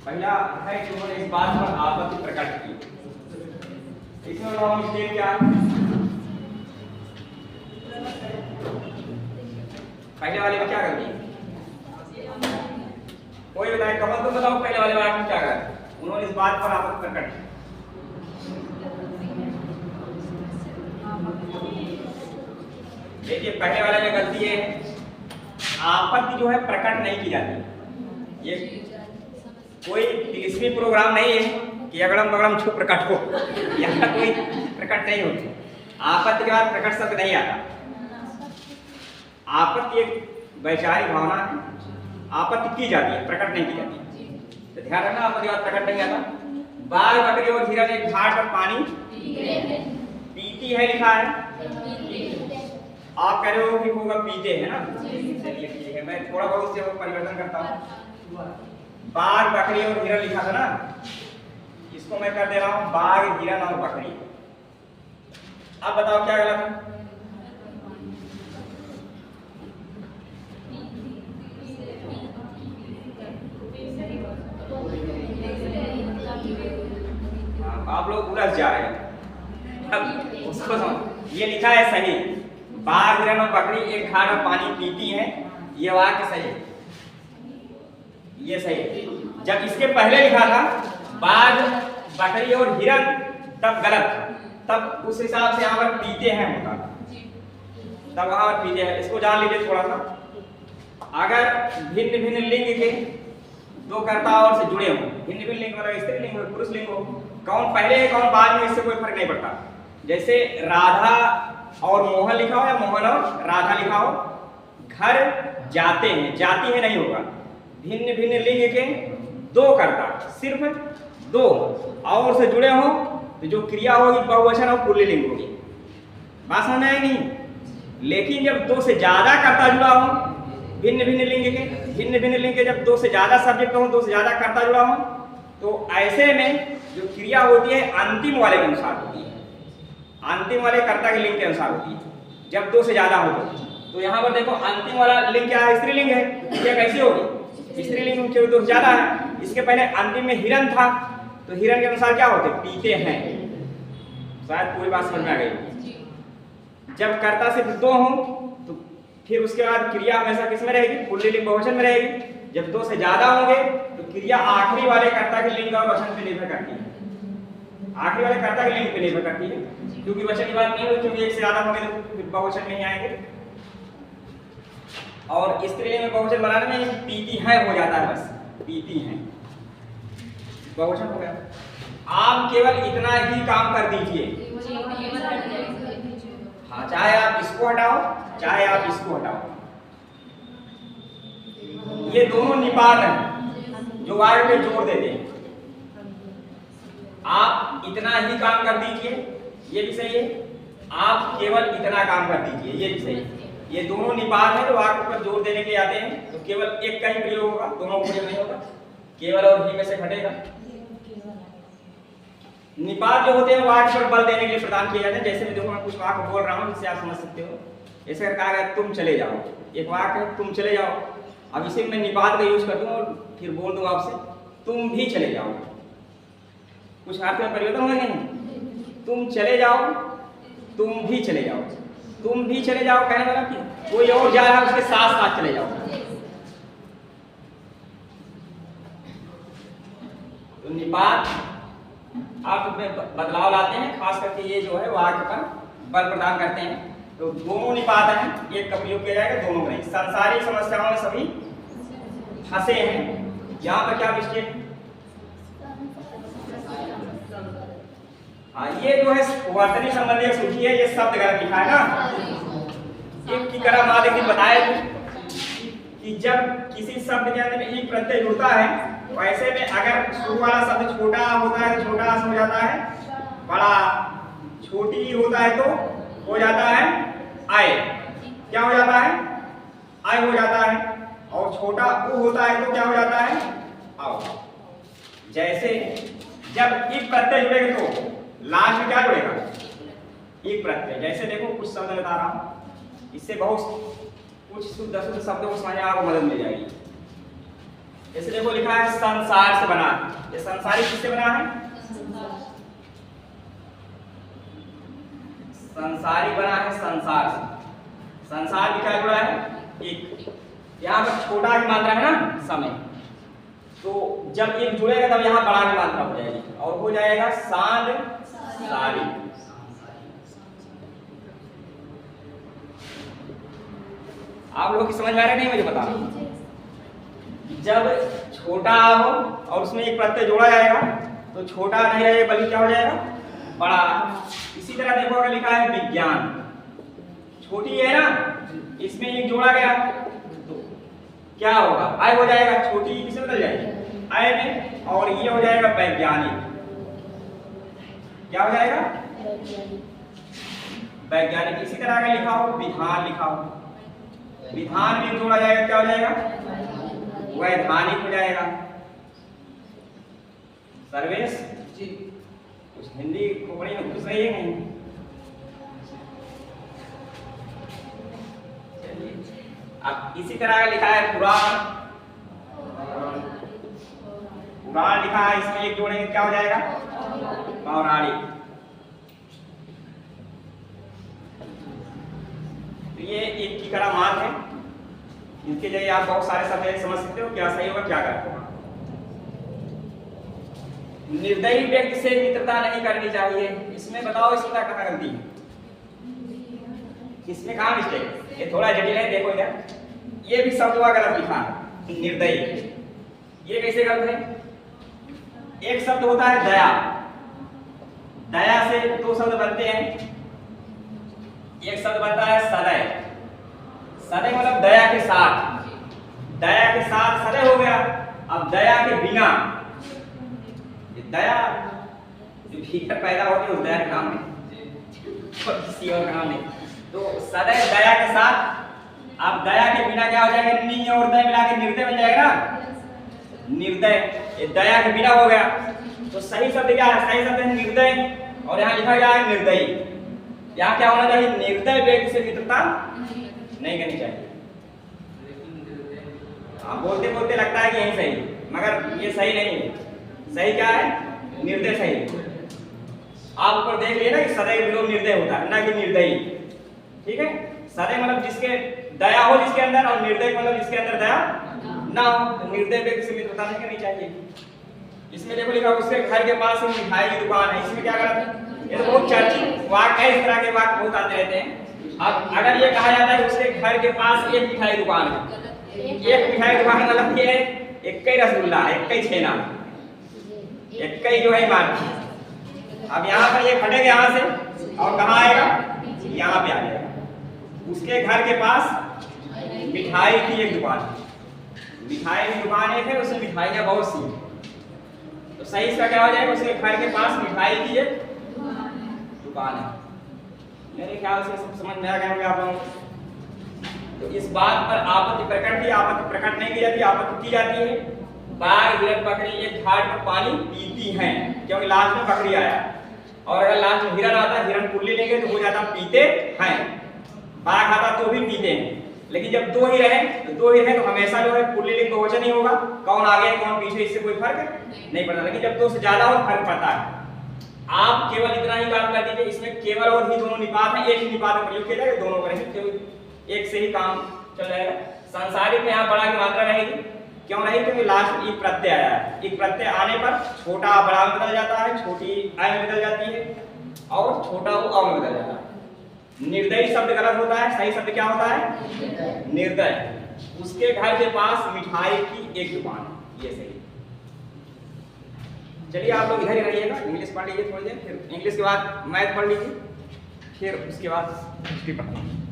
पहला है कि उन्होंने इस बात पर आपत्ति प्रकट की। इसमें उन्होंने स्टेट क्या, पहले वाले में क्या कर दिया? कोई बताए, कमल तुम बताओ पहले वाले में क्या कर? उन्होंने इस बात पर आपत्ति प्रकट की। देखिए पहले वाले में गलती है, आपत्ति जो है प्रकट नहीं की जाती। ये कोई तिलिस्मी प्रोग्राम नहीं है कि अगड़म बगड़म छू प्रकट हो, यहाँ कोई प्रकट नहीं होती। आपत्ति के बाद प्रकट शब्द नहीं आता। आपत्ति एक वैचारिक भावना है, आपत्ति की जाती है, प्रकट नहीं की जाती। तो ध्यान रखना, आपत्ति के बाद प्रकट नहीं आता। बाघ बकरी और हिरन एक घाट पर पानी पीती है लिखा है, आप कह रहे हो कि होगा पीते हैं ना, चलिए ठीक है, मैं थोड़ा बहुत से परिवर्तन करता हूँ। बाघ बकरी और हिरन लिखा था ना, इसको मैं कर दे रहा हूँ बाघ हिरन और बकरी। अब बताओ क्या गलत है? आप लोग उलझ जा रहे हैं। अब उसको समझ, ये लिखा है सही, बाघ हिरन और बकरी एक घाट में पानी पीती हैं, ये वाक्य सही है, ये सही है। जब इसके पहले लिखा था बाघ बकरी और हिरन, तब गलत था, तब उस हिसाब से यहाँ पर पीते हैं होता, तब वहां पर पीते हैं। इसको जान लीजिए थोड़ा सा। अगर भिन्न भिन्न लिंग के दो कर्ता और से जुड़े हों, भिन्न भिन्न लिंग मतलब स्त्रीलिंग हो पुरुष लिंग हो, कौन पहले है कौन बाद में, इससे कोई फर्क नहीं पड़ता। जैसे राधा और मोहन लिखा हो या मोहन और राधा लिखा हो, घर जाते हैं, जाती है नहीं होगा। भिन्न भिन्न लिंग के दो कर्ता, सिर्फ दो और से जुड़े हो तो जो क्रिया होगी बहुवचन और पुल्लिंग होगी। बात समझ में आई नहीं? लेकिन जब दो से ज्यादा कर्ता जुड़ा हो, भिन्न भिन्न लिंग के जब दो से ज्यादा सब्जेक्ट हो, दो से ज्यादा कर्ता जुड़ा हो, तो ऐसे में जो क्रिया होती है अंतिम वाले के अनुसार होती है, अंतिम वाले कर्ता के लिंग के अनुसार होती है। जब दो से ज्यादा हो तो यहाँ पर देखो अंतिम वाला लिंग क्या है? स्त्रीलिंग है। क्या कैसी होगी? स्त्रीलिंग क्योंकि दो से ज्यादा है। इसके पहले अंतिम में हिरन था, तो हिरन के अनुसार क्या होते? पीते हैं। शायद पूरी बात समझ में आ गई। जब कर्ता सिर्फ दो हो तो फिर उसके बाद क्रिया हमेशा किस में रहेगी? पुल्लिंग बहुवचन में रहेगी। जब दो से ज्यादा होंगे तो क्रिया आखिरी वाले कर्ता के लिंग और वचन पे निर्भर करती है, आखिरी वाले कर्ता के लिंग पे निर्भर करती है, क्योंकि वचन की बात नहीं होती, क्योंकि एक से ज्यादा होंगे तो फिर बहुवचन में ही आएंगे। और स्त्रीलिंग में बहुवचन बनाने में पीती है हो जाता है, बस पीती हैं, बहुवचन हो गया। आप केवल इतना ही काम कर दीजिए, हाँ, चाहे आप इसको हटाओ चाहे आप इसको हटाओ, ये दोनों निपात हैं जो वाक्य में जोड़ देते हैं। आप इतना ही काम कर दीजिए, ये भी सही है। आप केवल इतना काम कर दीजिए, ये भी सही है। ये दोनों निपात हैं जो वाक्य पर जोड़ देने के लिए आते हैं, तो केवल एक का ही प्रयोग होगा, दोनों का प्रयोग नहीं होगा। केवल और ही में से घटेगा। निपात जो होते हैं वाक्य पर बल देने के लिए प्रदान किए जाते हैं। जैसे मैं देखो मैं कुछ वाक्य बोल रहा हूँ जिससे आप समझ सकते हो। जैसे कहा गया तुम चले जाओ, एक वाक्य है तुम चले जाओ। अब इसे मैं निपात का यूज कर दूं और फिर बोल दूं आपसे तुम भी चले जाओ, कुछ अर्थ में परिवर्तन होगा नहीं? तुम चले जाओ, तुम भी चले जाओ। तुम भी चले जाओ कहने वाला कि कोई और जा रहा है उसके साथ साथ चले जाओ। तो निपात अर्थ में बदलाव लाते हैं, खास करके ये जो है वाक्य पर बल प्रदान करते हैं। तो दोनों निपात हैं, एक का प्रयोग किया जाएगा, दोनों नहीं। सांसारिक समस्याओं में सभी फंसे हैं। यहाँ पर क्या मिस्टेक? हाँ, ये जो है वर्तनी संबंधी सूची है, ये शब्द गलत लिखा है ना। एक की तरह माँ देखिए बताया कि जब किसी शब्द के अंदर एक प्रत्यय जुड़ता है तो ऐसे में अगर शुरू वाला शब्द छोटा होता है तो छोटा हो जाता है, बड़ा छोटी होता है तो हो जाता है आय। क्या हो जाता है? आय हो जाता है। और छोटा उ होता है तो क्या हो जाता है? आओ। जैसे जब एक प्रत्यय जुड़ेगा तो लास्ट में क्या जुड़ेगा? एक प्रत्यय। जैसे देखो कुछ शब्द बता रहा हूं, इससे बहुत कुछ शुद्ध अशुद्ध शब्दों को समझने आपको मदद मिल जाएगी। जैसे देखो लिखा है संसार से बना है, ये संसारी किससे बना है? संसारी बना है संसार से। संसार भी क्या जुड़ा है? एक। यहाँ पर छोटा की मात्रा है ना समय, तो जब एक जुड़ेगा तब यहाँ बड़ा की मात्रा हो जाएगी और हो जाएगा सांसारी। आप लोग की समझ में आ रहा है नहीं? मुझे बता। जब छोटा हो और उसमें एक प्रत्यय जोड़ा जाएगा तो छोटा नहीं रहेगा बल्कि क्या हो जाएगा? बड़ा। इसी तरह देखो अगर लिखा है विज्ञान, छोटी है ना, इसमें एक जोड़ा गया तो क्या होगा? आय हो जाएगा, छोटी किससे बदल जाएगी? आय में। और ये हो जाएगा वैज्ञानिक। क्या हो जाएगा? वैज्ञानिक। इसी तरह अगर लिखा हो विधान, लिखा हो विधान में जोड़ा जाएगा, क्या हो जाएगा? वैधानिक हो जाएगा। सर्वेश जी कुछ हिंदी खोपड़ी में कुछ नहीं है कहीं? अब इसी तरह लिखा है पुराण, पुराण लिखा है, इसमें एक जोड़ेंगे क्या हो जाएगा? पौराणिक। तो ये एक की कड़ा मार्ग है, इनके जरिए आप बहुत सारे शब्द समझ सकते हो क्या सही होगा क्या गलत होगा। निर्दयी व्यक्ति से मित्रता नहीं करनी चाहिए, इसमें बताओ इसमें कहाँ गलती है? इसमें कहाँ मिस्टेक? ये थोड़ा जटिल है, देखो इधर, ये भी शब्द गलत लिखा है निर्दयी। ये कैसे गलत है? एक शब्द होता है दया, दया से दो शब्द बनते हैं। एक शब्द बनता है सदैव, सदैव मतलब दया के साथ, दया के साथ सदैव हो गया। अब दया के बिना, दया जो भीतर पैदा होती है उस दया के काम में, किसी और काम नहीं। तो सदैव दया के साथ, अब दया के बिना क्या हो जाएगा? नी और दय मिला के निर्दय बन जाएगा ना, निर्दय। ये दया के बिना हो गया, तो सही शब्द क्या है? सही शब्द है निर्दय, और यहाँ लिखा गया है निर्दयी। यहाँ क्या होना चाहिए? निर्दय व्यक्ति से मित्रता नहीं करनी चाहिए। आप बोलते बोलते लगता है कि यही सही, मगर ये सही नहीं है। सही क्या है? निर्दय सही। आप ऊपर देख लिए ना कि सदैव विलोम निर्दय होता है, ना कि निर्दयी। ठीक है? सदैव मतलब जिसके दया हो जिसके अंदर, और निर्दय मतलब जिसके अंदर दया ना हो। तो निर्दय व्यक्ति से मित्रता नहीं करनी चाहिए। इसमें देखो लिखा उसके घर के पास ही मिठाई की दुकान है, इसमें क्या गलत है? ये तो बहुत चर्चित वाक्य है, इस तरह के वाक्य बहुत आते रहते हैं। अब अगर ये कहा जाता है उसके घर के पास एक मिठाई दुकान है, एक मिठाई दुकान मतलब ये एक ही रसगुल्ला, एक ही छेना, एक ही जो है मार्केट। अब यहाँ पर ये फटेगा यहाँ से और कहाँ आएगा? यहाँ पे आ जाएगा। उसके घर के पास मिठाई की एक दुकान, मिठाई की दुकान एक है, उसमें मिठाइयाँ बहुत सी, तो सही इसका क्या हो जाएगा? उसके घर के पास मिठाई की एक दुकान है। मेरे ख्याल से सब समझ में आ गया होगा आप लोगों को। तो इस बात पर आपत्ति प्रकट की, आपत्ति प्रकट नहीं की जाती, आपत्ति की जाती है बाघ हिरन बकरी एक घाट पर पानी पीती हैं, क्योंकि लास्ट में बकरी आया, और अगर लास्ट में हिरन आता, हिरन पुल्ली लेंगे तो हो जाता पीते हैं। बाघ आता तो भी पीते हैं, लेकिन जब दो ही रहे तो हमेशा जो है पुल्लिंग बहुवचन ही होगा, कौन आगे कौन पीछे इससे कोई फर्क नहीं पड़ता। लेकिन जब दो से ज्यादा हो फर्क पड़ता है। आप केवल इतना ही काम कर दीजिए, इसमें केवल और ही दोनों निपात हैं, एक ही निपात का प्रयोग किया जाएगा, दोनों करेंगे, केवल एक से ही काम चल जाएगा। सांसारिक में यहाँ बड़ा की मात्रा रहेगी, क्यों नहीं? क्योंकि लास्ट में एक प्रत्यय आया है, एक प्रत्यय आने पर छोटा बड़ा में बदल जाता है, छोटी आय में बदल जाती है, और छोटा वो अ में बदल जाता है। निर्दयी शब्द गलत होता है, सही शब्द क्या होता है? निर्दय। उसके घर के पास मिठाई की एक दुकान, ये सही। चलिए आप लोग इधर ही रहिएगा, इंग्लिश पढ़ लीजिए थोड़ी देर, फिर इंग्लिश के बाद मैथ पढ़ लीजिए, फिर उसके बाद हिस्ट्री पढ़ लीजिए।